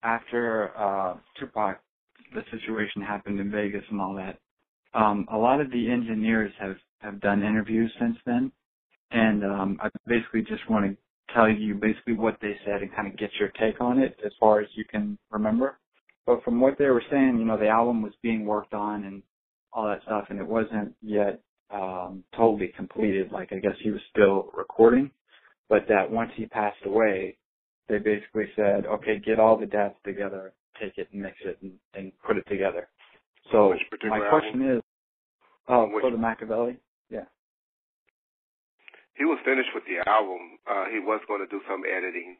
after Tupac, the situation happened in Vegas and all that, a lot of the engineers have done interviews since then, and I basically just want to tell you basically what they said and kind of get your take on it as far as you can remember. But from what they were saying, you know, the album was being worked on and all that stuff, and it wasn't yet totally completed. Like, I guess he was still recording, but that once he passed away, they basically said, okay, get all the deaths together, take it and mix it and put it together. So my question is, for the Machiavelli? Yeah. He was finished with the album. He was going to do some editing.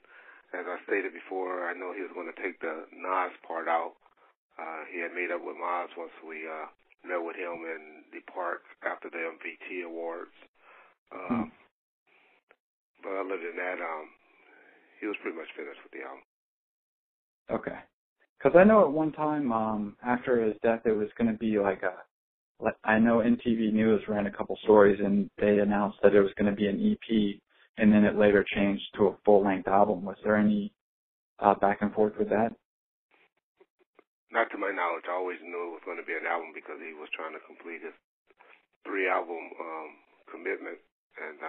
As I stated before, I know he was going to take the Nas part out. He had made up with Nas once we met with him in the park after the MVT Awards. But other than that, he was pretty much finished with the album. Okay. Because I know at one time, after his death, it was going to be like I know NTV News ran a couple stories, and they announced that it was going to be an EP, and then it later changed to a full-length album. Was there any back and forth with that? Not to my knowledge. I always knew it was going to be an album because he was trying to complete his 3-album commitment, and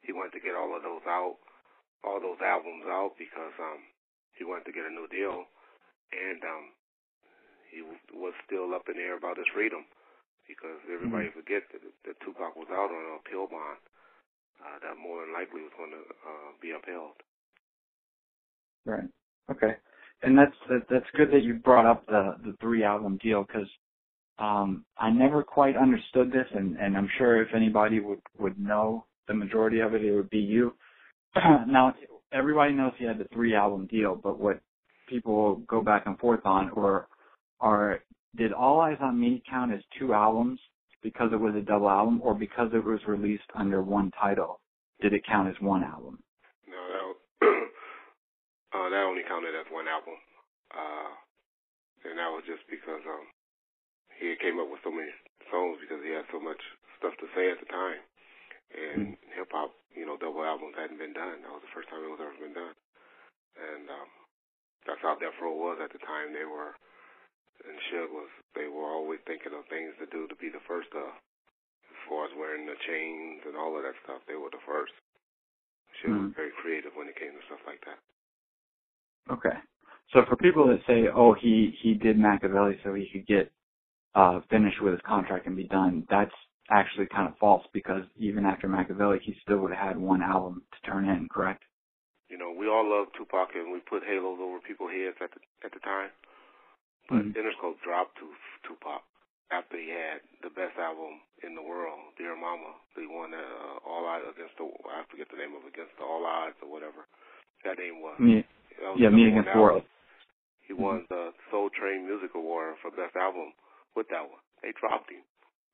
he wanted to get all those albums out because he wanted to get a new deal, and he was still up in the air about his freedom. Because everybody forget that Tupac was out on a appeal bond that more than likely was going to be upheld. Right. Okay. And that's good that you brought up the 3-album deal, because I never quite understood this, and I'm sure if anybody would know the majority of it, it would be you. Now, everybody knows he had the 3-album deal, but what people go back and forth on did All Eyes on Me count as 2 albums because it was a double album, or because it was released under one title, did it count as 1 album? No, that only counted as 1 album. And that was just because he came up with so many songs because he had so much stuff to say at the time. And hip-hop, double albums hadn't been done. That was the first time it was ever been done. And that's how Death Row was at the time. And they were always thinking of things to do to be the first as far as wearing the chains and all of that stuff. They were the first. Suge was very creative when it came to stuff like that. Okay. So for people that say, oh, he did Machiavelli so he could get finished with his contract and be done, that's actually kind of false, because even after Machiavelli, he still would have had 1 album to turn in, correct? We all love Tupac, and we put halos over people's heads at the time. But Interscope dropped Tupac after he had the best album in the world, Dear Mama, the one that All Odds I forget the name of it, Against All Odds or whatever that name was. Me Against the World. He won the Soul Train Music Award for Best Album with that one. They dropped him.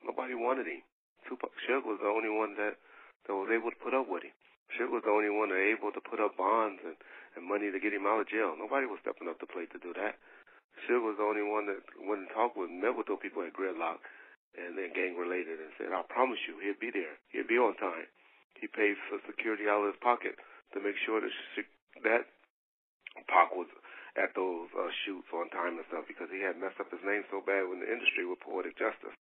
Nobody wanted him. Suge was the only one that was able to put up with him. Suge was the only one that was able to put up bonds and money to get him out of jail. Nobody was stepping up to the plate to do that. Suge was the only one that went and met with those people at Gridlock and then gang-related and said, I promise you, he'll be there. He'll be on time. He paid for security out of his pocket to make sure that Pac was at those shoots on time and stuff, because he had messed up his name so bad in the industry with Poetic Justice.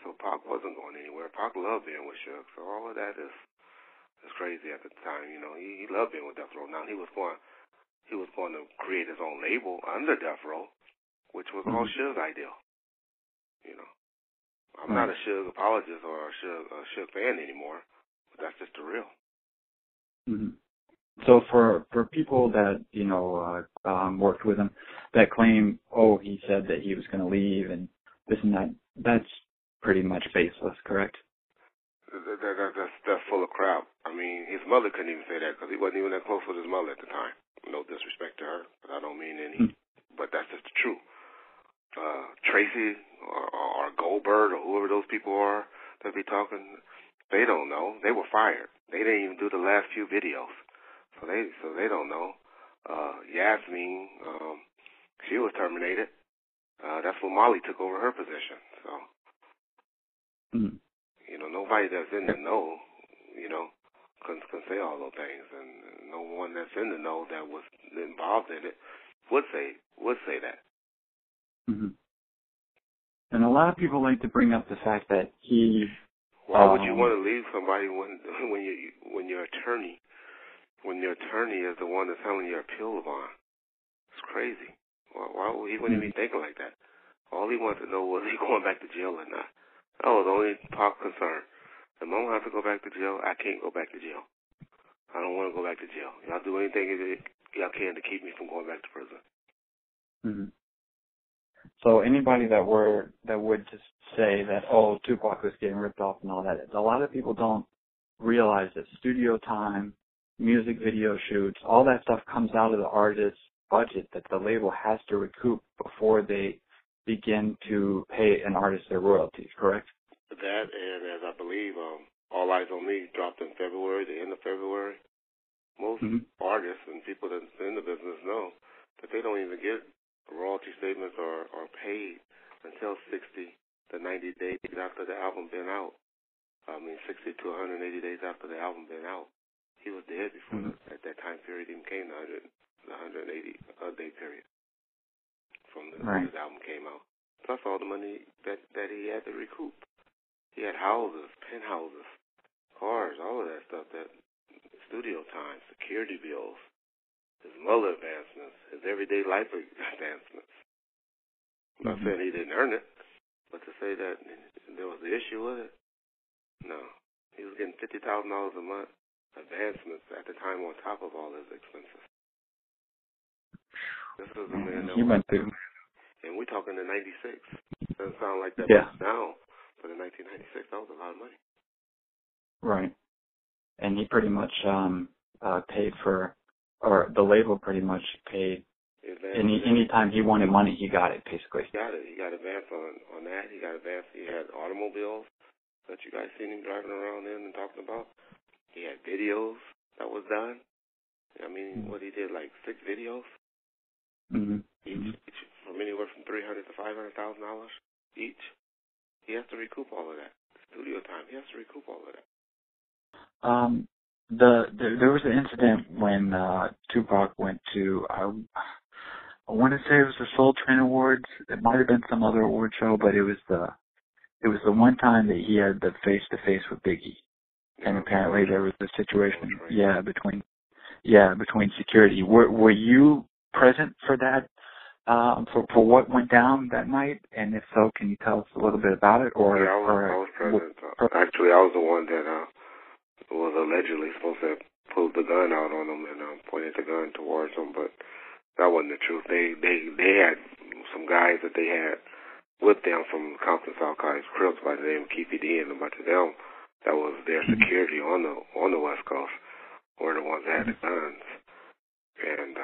So Pac wasn't going anywhere. Pac loved being with Suge. So all of that is crazy at the time. He loved being with Death Row. Now he was going to create his own label under Death Row, which was called Suge Ideal. I'm not a Suge apologist or a Suge fan anymore, but that's just the real. So for people that worked with him that claim, oh, he said that he was going to leave and this and that, that's pretty much baseless, correct? That's full of crap. I mean, his mother couldn't even say that because he wasn't even that close with his mother at the time. No disrespect to her, but I don't mean any. But that's just the truth. Tracy or Goldberg or whoever those people are that be talking, they don't know. They were fired. They didn't even do the last few videos, so they don't know. Yasmin, she was terminated. That's when Molly took over her position. So, nobody that's in the know, can say all those things, and no one that's in the know that was involved in it would say that. Mm-hmm. And a lot of people like to bring up the fact that he. Why would you want to leave somebody when your attorney is the one that's handling your appeal bond? It's crazy. Why would he wouldn't even be thinking like that? All he wanted to know was he going back to jail or not. That was the only part concern. The moment I have to go back to jail, I can't go back to jail. I don't want to go back to jail. Y'all do anything y'all can to keep me from going back to prison. Mm-hmm. So anybody that would just say that, oh, Tupac was getting ripped off and all that, a lot of people don't realize that studio time, music video shoots, all that stuff comes out of the artist's budget that the label has to recoup before they begin to pay an artist their royalties, correct? That, and as I believe, All Eyes on Me dropped in February, the end of February. Most artists and people that's in the business know that they don't even get royalty statements or paid until 60 to 90 days after the album been out. 60 to 180 days after the album been out. He was dead before at that time period even came the 180-day period from when his album came out. Plus all the money that he had to recoup. He had houses, penthouses, cars, all of that stuff, that studio time, security bills, his mother advancements, his everyday life advancements. I'm not saying he didn't earn it, but to say that there was an issue with it, no. He was getting $50,000 a month advancements at the time on top of all his expenses. This is a man that went through. And we're talking in 96. Doesn't sound like that much now, but in 1996, that was a lot of money. Right. And he pretty much paid for, or the label pretty much paid. Any time he wanted money, he got it, basically. He got it. He got advance on that. He got advance. He had automobiles that you guys seen him driving around in and talking about. He had videos that was done. What he did, like 6 videos. Each from anywhere from $300,000 to $500,000 each. He has to recoup all of that. Studio time. He has to recoup all of that. There was an incident when Tupac went to, I want to say it was the Soul Train Awards. It might have been some other award show, but it was the one time that he had the face-to-face with Biggie. And apparently there was a situation, between security. Were you present for that, for what went down that night? And if so, can you tell us a little bit about it? Or yeah, I was present. Actually, I was the one that was allegedly supposed to have pulled the gun out on him and pointed the gun towards him, but that wasn't the truth. They had some guys that they had with them from Compton, South Carolina, Crips by the name of Keefy D and a bunch of them that was their security on the West Coast were the ones that had the guns. And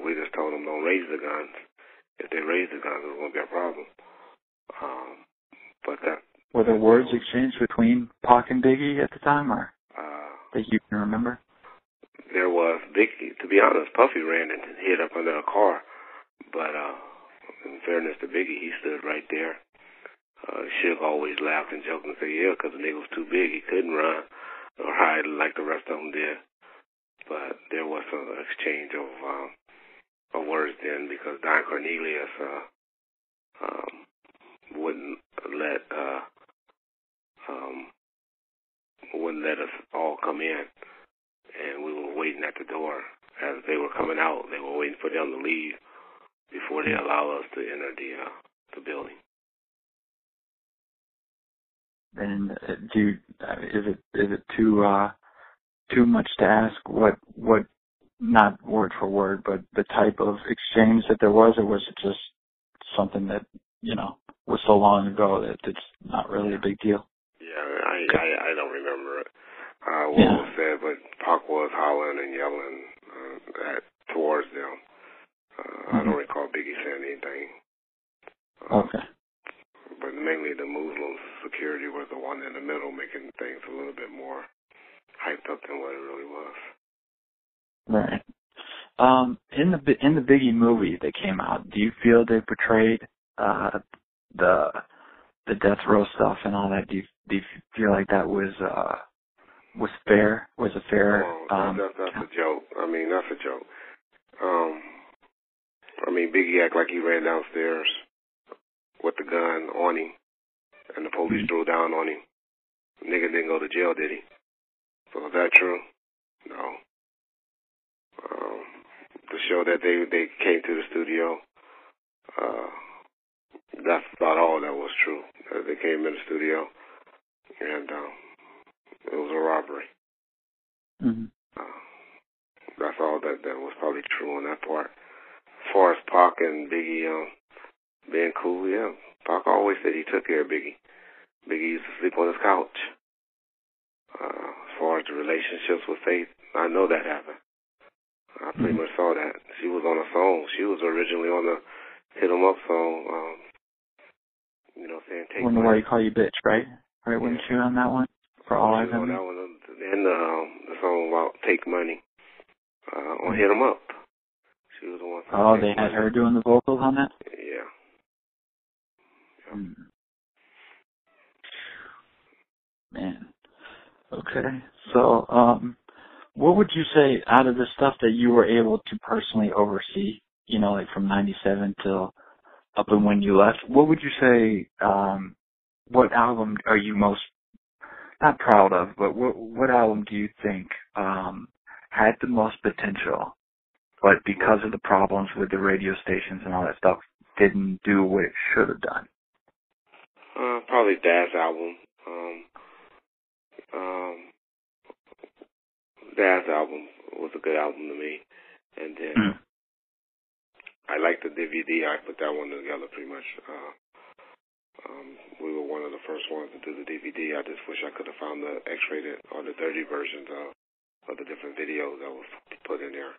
we just told them don't raise the guns. If they raise the guns, it was going to be a problem. Were there words exchanged between Pac and Biggie at the time, or that you can remember? There was. Biggie, to be honest, Puffy ran and hid up under a car. But in fairness to Biggie, he stood right there. Suge always laughed and joked and said, yeah, because the nigga was too big. He couldn't run or hide like the rest of them did. But there was some exchange of words then because Don Cornelius wouldn't let us all come in. And we were waiting at the door. As they were coming out, they were waiting for them to leave before they allow us to enter the building. And is it too much to ask what not word for word, but the type of exchange that there was, or was it just something that was so long ago that it's not really a big deal? Yeah, I don't remember it. What was said, but Pac was hollering and yelling towards them. I don't recall Biggie saying anything. Okay. But mainly the Muslim security was the one in the middle making things a little bit more hyped up than what it really was. Right. In the Biggie movie that came out, do you feel they portrayed the death row stuff and all that? Do you feel like that was fair? Was a fair? That's a joke. That's a joke. mean, Biggie act like he ran downstairs with the gun on him, and the police threw down on him. The nigga didn't go to jail, did he? So is that true? No. The show that they came to the studio, that's about all that was true. They came in the studio, and it was a robbery. Mm-hmm. That's all that was probably true on that part. As far as Pac and Biggie being cool, yeah, Pac always said he took care of Biggie. Biggie used to sleep on his couch. As far as the relationships with Faith, I know that happened. I pretty much saw that. She was on a song. She was originally on the Hit 'Em Up song, saying take Wonder Why You Call You Bitch, right? Right, wasn't she on that one? For All Eyes on Me? That one, and the song about Take Money on Hit 'Em Up. She was the one. Oh, they had her doing the vocals on that? Yeah. Man. Okay. So, what would you say out of the stuff that you were able to personally oversee, like from 97 till up and when you left, what would you say, what album are you most, not proud of, but what album do you think had the most potential, but because of the problems with the radio stations and all that stuff, didn't do what it should have done? Probably Dad's album. Dad's album was a good album to me. And then I liked the DVD. I put that one together pretty much. We were one of the first ones to do the DVD. I just wish I could have found the X-rated or the dirty versions of the different videos that was put in there.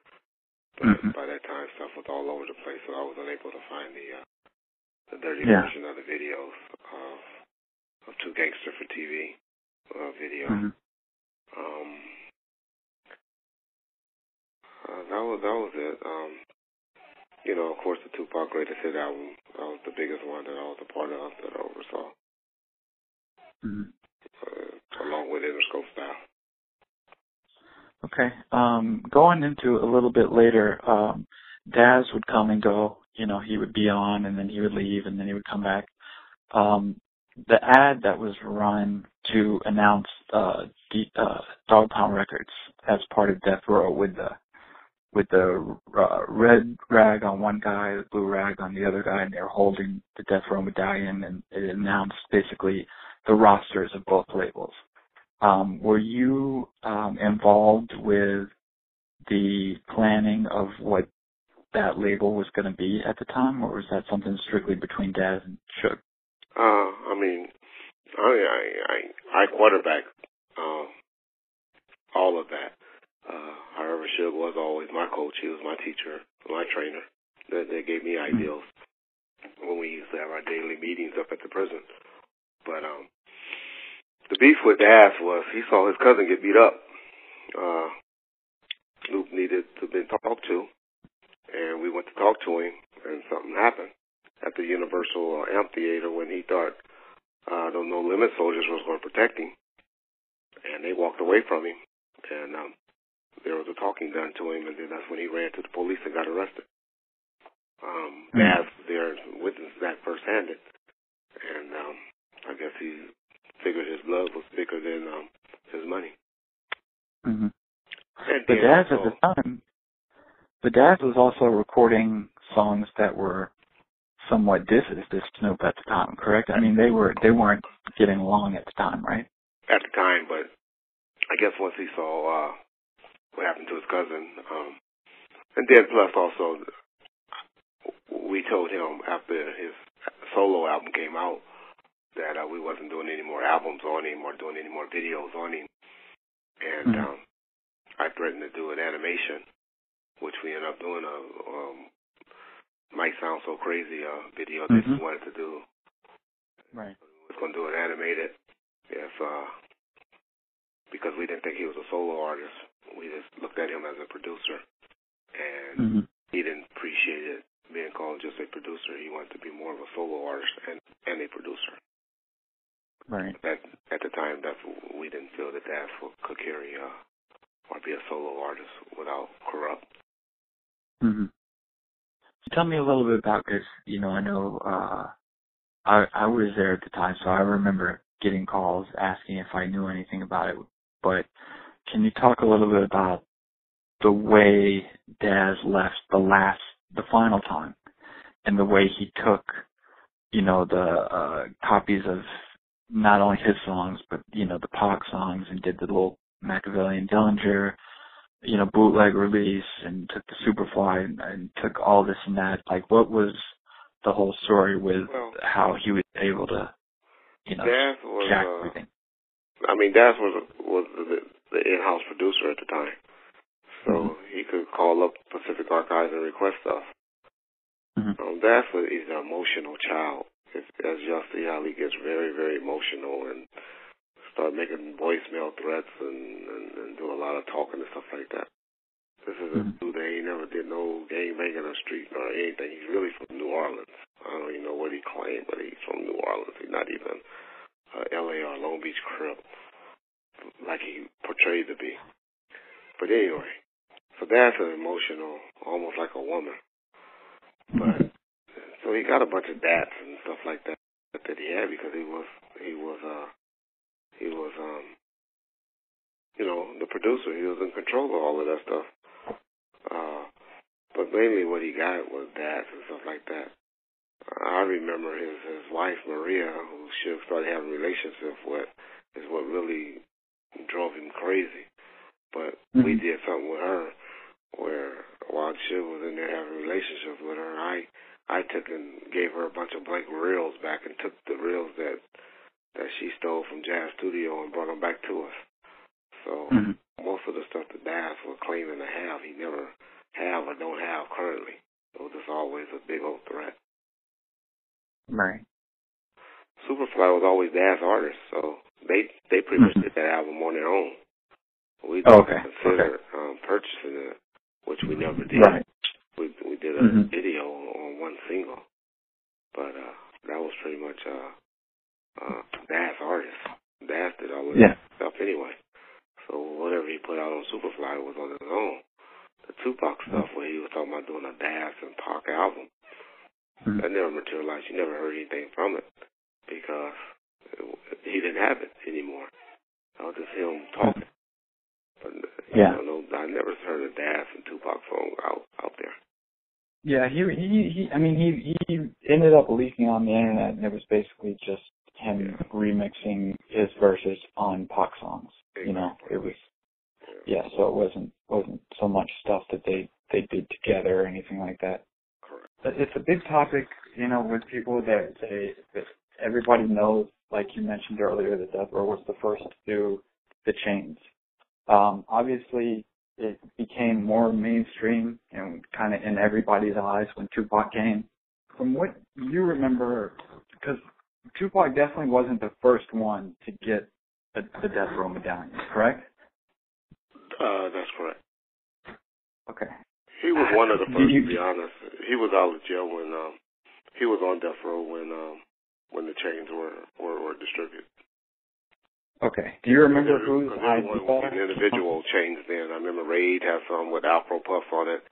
But by that time, stuff was all over the place, so I was unable to find the dirty version of the videos of Too Gangster for TV video. That was it. Of course, the 2PAC Greatest Hit album. That was the biggest one that I was a part of that I oversaw. Along with Interscope Style. Okay. Going into a little bit later, Daz would come and go. He would be on, and then he would leave, and then he would come back. The ad that was run to announce Dog Pound Records as part of Death Row with the red rag on one guy, the blue rag on the other guy, and they were holding the Death Row medallion, and it announced basically the rosters of both labels. Were you involved with the planning of what that label was going to be at the time, or was that something strictly between Daz and Suge? I quarterback all of that. However, Suge was always my coach. He was my teacher, my trainer. They gave me ideals when we used to have our daily meetings up at the prison. But the beef with Daz was he saw his cousin get beat up. Snoop needed to be talked to, and we went to talk to him, and something happened at the Universal Amphitheater when he thought the No Limit soldiers was going to protect him, and they walked away from him, and there was a talking done to him, and then that's when he ran to the police and got arrested. Daz there witnessed that firsthand, and I guess he figured his blood was bigger than his money. But Daz at the time, Daz was also recording songs that were somewhat disses to Snoop at the time, correct? I mean, they weren't getting along at the time, right? At the time, but I guess once he saw what happened to his cousin, and then plus also, we told him after his solo album came out that we wasn't doing any more albums on him or doing any more videos on him, and I threatened to do an animation, which we ended up doing might sound so crazy, video that he wanted to do. Right. We was going to do it animated because we didn't think he was a solo artist. We just looked at him as a producer, and he didn't appreciate it being called just a producer. He wanted to be more of a solo artist and a producer. Right. At the time, we didn't feel that Daz could carry or be a solo artist without Corrupt. Tell me a little bit about, because, I know I was there at the time, so I remember getting calls asking if I knew anything about it. But can you talk a little bit about the way Daz left the final time, and the way he took, the copies of not only his songs, but, the PAC songs, and did the little Machiavelli and Dillinger, bootleg release, and took the Superfly and took all this and that. Like, what was the whole story with how he was able to, Daz was, jack everything? Daz was the in-house producer at the time. So he could call up Pacific Archives and request stuff. Daz is an emotional child. As you'll see how he gets very, very emotional and start making voicemail threats and do a lot of talking and stuff like that. This is a dude that ain't never did no gang banging on the street or anything. He's really from New Orleans. I don't even know what he claimed, but he's from New Orleans. He's not even L.A. or Long Beach Crip like he portrayed to be. But anyway, so that's an emotional, almost like a woman. But so he got a bunch of dats and stuff like that he had because he was the producer. He was in control of all of that stuff. But mainly what he got was dats and stuff like that. I remember his wife Maria, who Suge started having a relationship with, is what really drove him crazy. But we did something with her where while Suge was in there having a relationship with her, I took and gave her a bunch of blank reels back and took the reels that she stole from Jazz Studio and brought them back to us. So most of the stuff that Daz was claiming to have, he never have or don't have currently. It was just always a big old threat. Right. Superfly was always Daz's artist, so they pretty much did that album on their own. We considered purchasing it, which we never did. Right. We did a video on one single, but that was pretty much Daz's artist. Daz did all of that stuff anyway. So whatever he put out on Superfly was on his own. The 2PAC stuff where he was talking about doing a Daz and PAC album, that never materialized. You never heard anything from it because he didn't have it anymore. That was just him talking. But I never heard a Daz and 2PAC song out there. Yeah, he ended up leaking on the internet, and it was basically just him remixing his verses on PAC songs. It was so it wasn't so much stuff that they did together or anything like that. Correct. But it's a big topic, with people that everybody knows, like you mentioned earlier, that Death Row was the first to do the chains. Obviously, it became more mainstream and kind of in everybody's eyes when 2PAC came. From what you remember, because 2PAC definitely wasn't the first one to get the Death Row medallion, correct? That's correct. Okay. He was one of the first, to be honest. He was out of jail when he was on Death Row when the chains were distributed. Okay. Do you remember whose ID bought it? Individual chains then. I remember Raid had some with Afro Puff on it.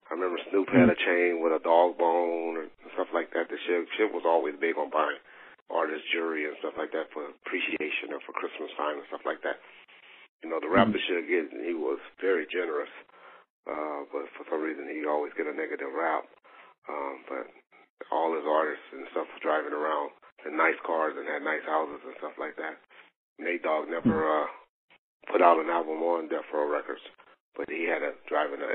I remember Snoop had a chain with a dog bone and stuff like that. The shit was always big on buying artist jewelry and stuff like that for appreciation or for Christmas time and stuff like that. The rapper Suge, he was very generous, but for some reason he always get a negative rap. But all his artists and stuff was driving around in nice cars and had nice houses and stuff like that. Nate Dogg never put out an album on Death Row Records, but he had driving a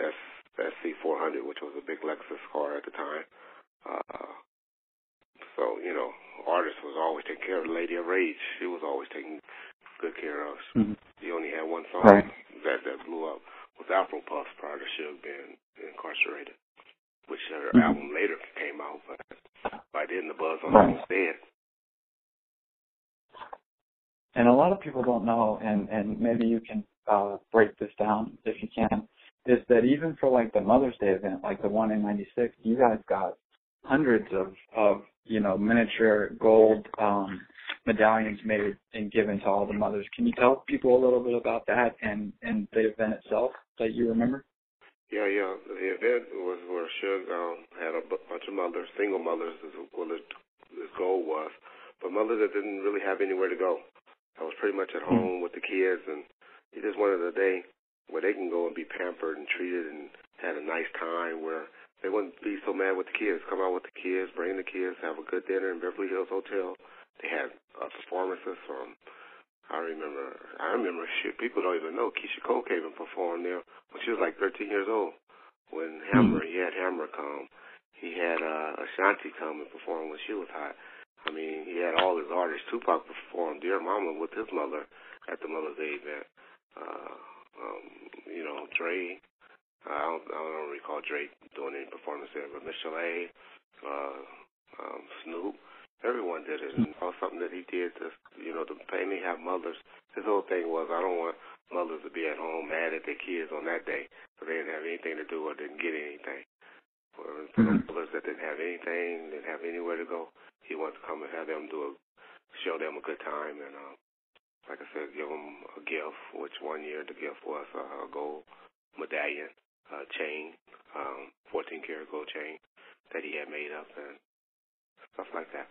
SC400, which was a big Lexus car at the time. So, artists was always taking care of the Lady of Rage. She was always taking good care of. He only had one song that blew up was Afro Puff prior to Suge being incarcerated, which her album later came out, but by then the buzz on it was dead. And a lot of people don't know, and maybe you can break this down if you can, is that even for like the Mother's Day event, like the one in '96, you guys got hundreds of miniature gold medallions made and given to all the mothers. Can you tell people a little bit about that and the event itself that you remember? Yeah, yeah. The event was where Suge had a bunch of mothers, single mothers is what his goal was, but mothers that didn't really have anywhere to go. I was pretty much at home with the kids, and he just wanted a day where they can go and be pampered and treated and had a nice time where they wouldn't be so mad with the kids. Come out with the kids, bring the kids, have a good dinner in Beverly Hills Hotel. They had performances from, I remember, shit, people don't even know. Keisha Cole came and performed there when she was like 13 years old. When he had Hammer come. He had Ashanti come and perform when she was hot. I mean, he had all his artists. 2PAC performed Dear Mama with his mother at the Mother's Day event. Dre, I don't recall Dre doing any performance there, but Michelle A, Snoop, everyone did it. And that was something that he did to mainly have mothers. His whole thing was, I don't want mothers to be at home mad at their kids on that day because they didn't have anything to do or didn't get anything. For the mothers that didn't have anything, didn't have anywhere to go, he wanted to come and have them show them a good time and, like I said, give them a gift, which one year the gift was a gold medallion, chain, 14-karat gold chain that he had made up and stuff like that.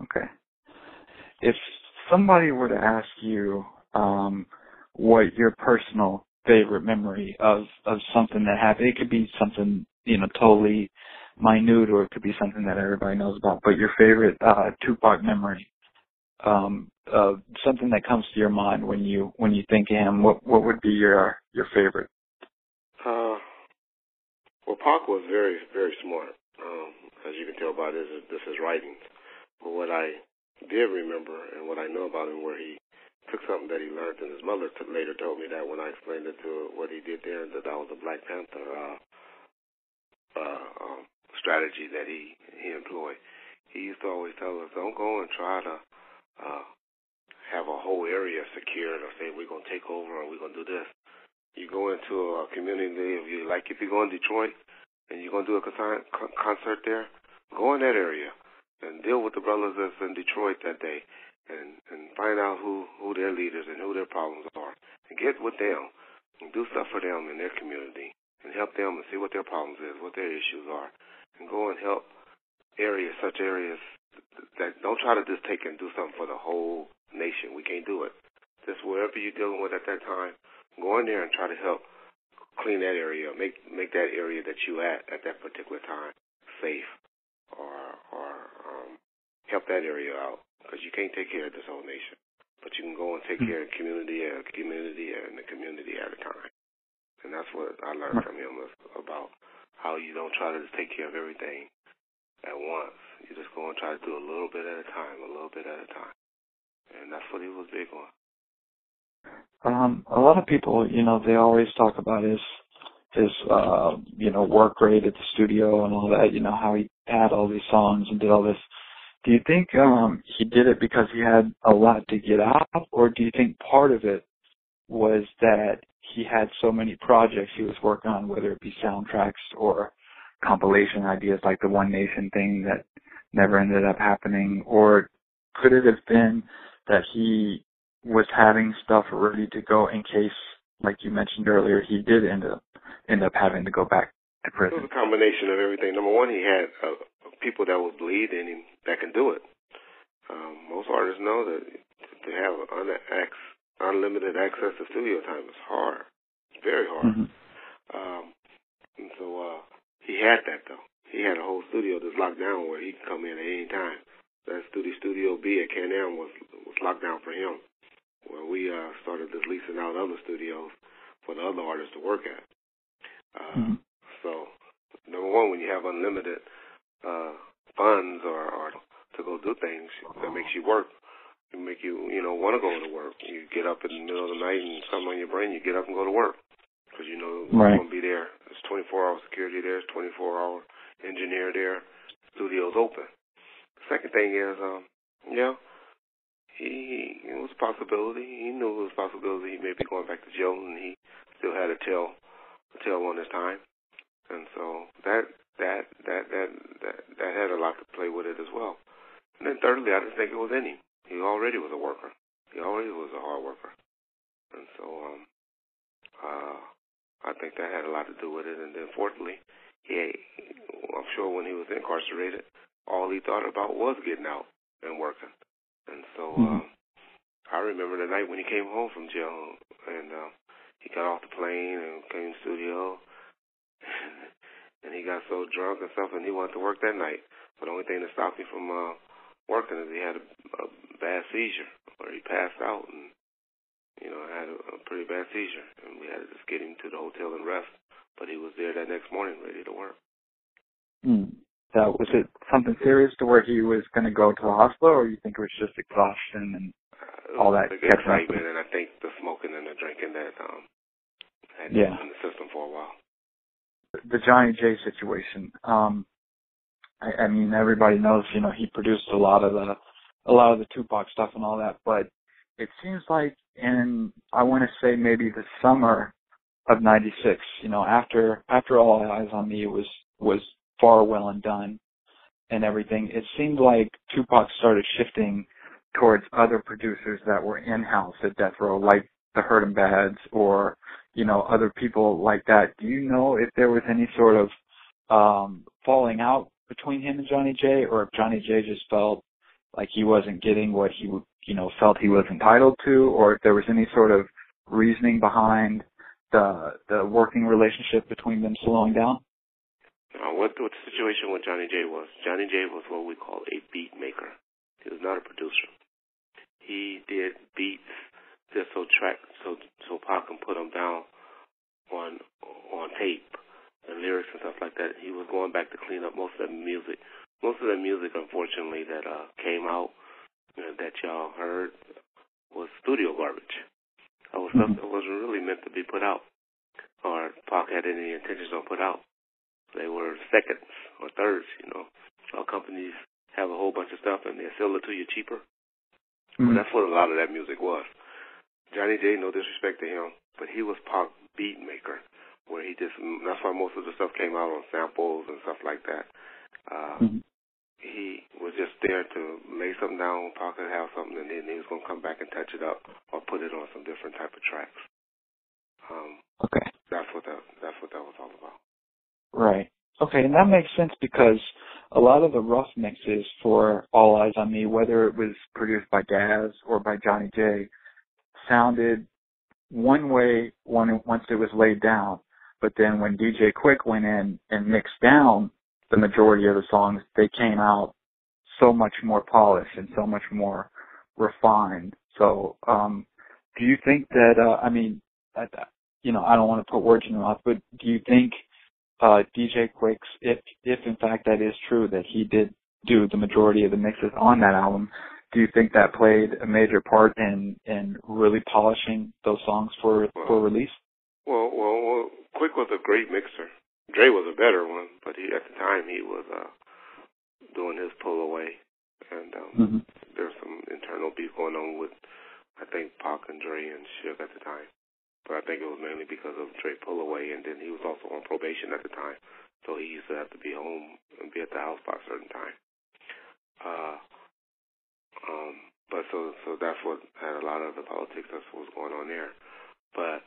Okay. If somebody were to ask you what your personal favorite memory of something that happened, it could be something, totally minute, or it could be something that everybody knows about, but your favorite 2PAC memory, something that comes to your mind when you think of him, what would be your favorite? Well, Pac was very, very smart, as you can tell by his writings. But what I did remember and what I know about him, where he took something that he learned, and his mother later told me that when I explained it to what he did there, that was a Black Panther strategy that he employed. He used to always tell us, don't go and try to have a whole area secured or say we're going to take over and we're going to do this. You go into a community, if you go in Detroit and you're going to do a concert there, go in that area and deal with the brothers that's in Detroit that day and find out who their leaders and who their problems are and get with them and do stuff for them in their community and help them and see what their problems is, what their issues are, and go and help such areas that don't try to just take and do something for the whole nation. We can't do it. Just wherever you're dealing with at that time, go in there and try to help clean that area, make that area that you at that particular time safe, or help that area out, because you can't take care of this whole nation, but you can go and take care of community and the community at a time. And that's what I learned from him about how you don't try to just take care of everything at once. You just go and try to do a little bit at a time, and that's what he was big on. A lot of people, they always talk about his work rate at the studio and all that, how he had all these songs and did all this. Do you think he did it because he had a lot to get out, or do you think part of it was that he had so many projects he was working on, whether it be soundtracks or compilation ideas like the One Nation thing that never ended up happening, or could it have been that he was having stuff ready to go in case, like you mentioned earlier, he did end up having to go back to prison? It was a combination of everything. Number one, he had people that would believe in him that can do it. Most artists know that to have unlimited access to studio time is hard. It's very hard. And so he had that, though. He had a whole studio that's locked down where he could come in at any time. That Studio B at Can-Am was locked down for him, where we started just leasing out other studios for the other artists to work at. So, number one, when you have unlimited funds or to go do things, that makes you work. It make you, want to go to work. You get up in the middle of the night and something on your brain, you get up and go to work. Because you're going to be there. There's 24-hour security there. There's 24-hour engineer there. Studio's open. The second thing is, it was a possibility. He knew it was a possibility he may be going back to jail, and he still had a tail on his time. And so that had a lot to play with it as well. And then thirdly, I just think it was in him. He already was a worker. He already was a hard worker. And so think that had a lot to do with it. And then fourthly, I'm sure when he was incarcerated, all he thought about was getting out and working. And so I remember the night when he came home from jail, and he got off the plane and came to the studio, and he got so drunk and stuff, and he wanted to work that night. But the only thing that stopped him from working is he had a bad seizure, where he passed out and, had a pretty bad seizure. And we had to just get him to the hotel and rest. But he was there that next morning ready to work. So was it something serious to where he was going to go to the hospital, or you think it was just exhaustion and all that? Excitement, and I think the smoking and the drinking that had been in the system for a while. The Johnny J situation. I mean, everybody knows, he produced a lot of the 2PAC stuff and all that, but it seems like I want to say maybe the summer of '96, after All Eyes on Me was far well and done and everything, it seemed like 2PAC started shifting towards other producers that were in-house at Death Row, like the Hurt 'em Bads or, other people like that. Do you know if there was any sort of falling out between him and Johnny J, or if Johnny J just felt like he wasn't getting what he felt he was entitled to, or if there was any sort of reasoning behind the working relationship between them slowing down? What the situation with Johnny J was what we call a beat maker. He was not a producer. He did beats just so Pac can put them down on tape and lyrics and stuff like that. He was going back to clean up most of the music. Most of the music, unfortunately, that came out that y'all heard was studio garbage. That was stuff that wasn't really meant to be put out, or Pac had any intentions on put out. They were seconds or thirds, Our companies have a whole bunch of stuff and they sell it to you cheaper. Well, that's what a lot of that music was. Johnny J, no disrespect to him, but he was Pac beat maker, where that's why most of the stuff came out on samples and stuff like that. He was just there to lay something down, Pac could have something, and then he was going to come back and touch it up or put it on some different type of tracks. Okay. That's what that was all about. Right. Okay, and that makes sense because a lot of the rough mixes for All Eyes on Me, whether it was produced by Gaz or by Johnny J, sounded one way once it was laid down, but then when DJ Quick went in and mixed down the majority of the songs, they came out so much more polished and so much more refined. So, do you think that, I don't want to put words in your mouth, but do you think DJ Quick's, if in fact that is true, that he did do the majority of the mixes on that album, do you think that played a major part in really polishing those songs for release? Well, Quick was a great mixer. Dre was a better one, but at the time he was doing his pull away, and there's some internal beef going on with, I think, Pac and Dre and Suge at the time. But I think it was mainly because of Dre pull away, and then he was also on probation at the time, so he used to have to be home and be at the house by a certain time. But so that's what had a lot of the politics. That's what was going on there. But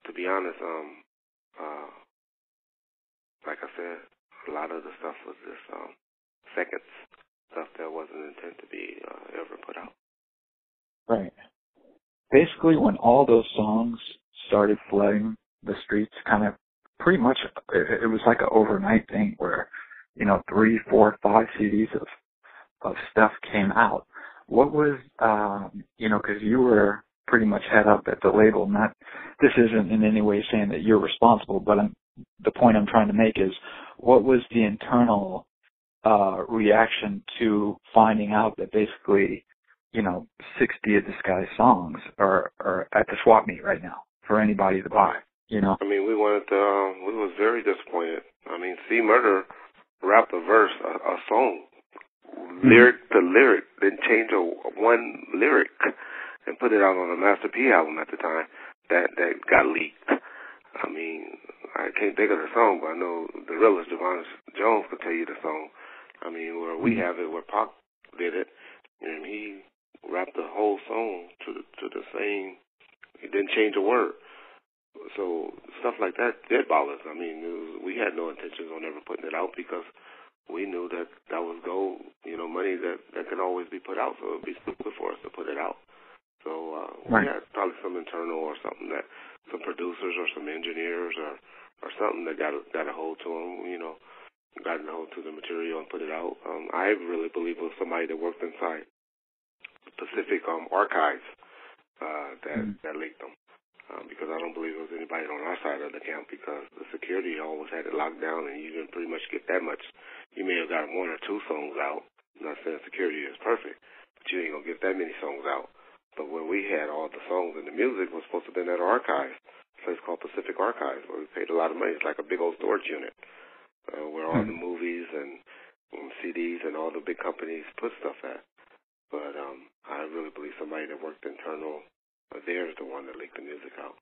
to be honest, like I said, a lot of the stuff was just seconds, stuff that wasn't intended to be ever put out. Right. Basically, when all those songs started flooding the streets, kind of pretty much, it was like an overnight thing where, 3, 4, 5 CDs of stuff came out. What was, because you were pretty much head up at the label, this isn't in any way saying that you're responsible, but the point I'm trying to make is, what was the internal reaction to finding out that basically, 60 of this guy's songs are at the swap meet right now for anybody to buy, I mean, we was very disappointed. I mean, C Murder rapped a verse, a song, lyric to lyric, then changed one lyric and put it out on a Master P album at the time that got leaked. I mean, I can't think of the song, but I know the realist Devon Jones could tell you the song. I mean, where we have it, where Pac did it, and he rapped the whole song to the same. He didn't change a word. So stuff like that did bother us. I mean, we had no intentions on ever putting it out because we knew that was gold, money that could always be put out. So it would be stupid for us to put it out. So we had probably some internal or something that some producers or some engineers or something that got a hold to them, got a hold to the material and put it out. I really believe it was somebody that worked inside Pacific Archives that leaked them. Because I don't believe it was anybody on our side of the camp because the security always had it locked down and you didn't pretty much get that much. You may have got 1 or 2 songs out. I'm not saying security is perfect, but you ain't going to get that many songs out. But when we had all the songs and the music was supposed to be in that archive, a place called Pacific Archives, where we paid a lot of money. It's like a big old storage unit where all the movies and CDs and all the big companies put stuff at. But I really believe somebody that worked internal there is the one that leaked the music out.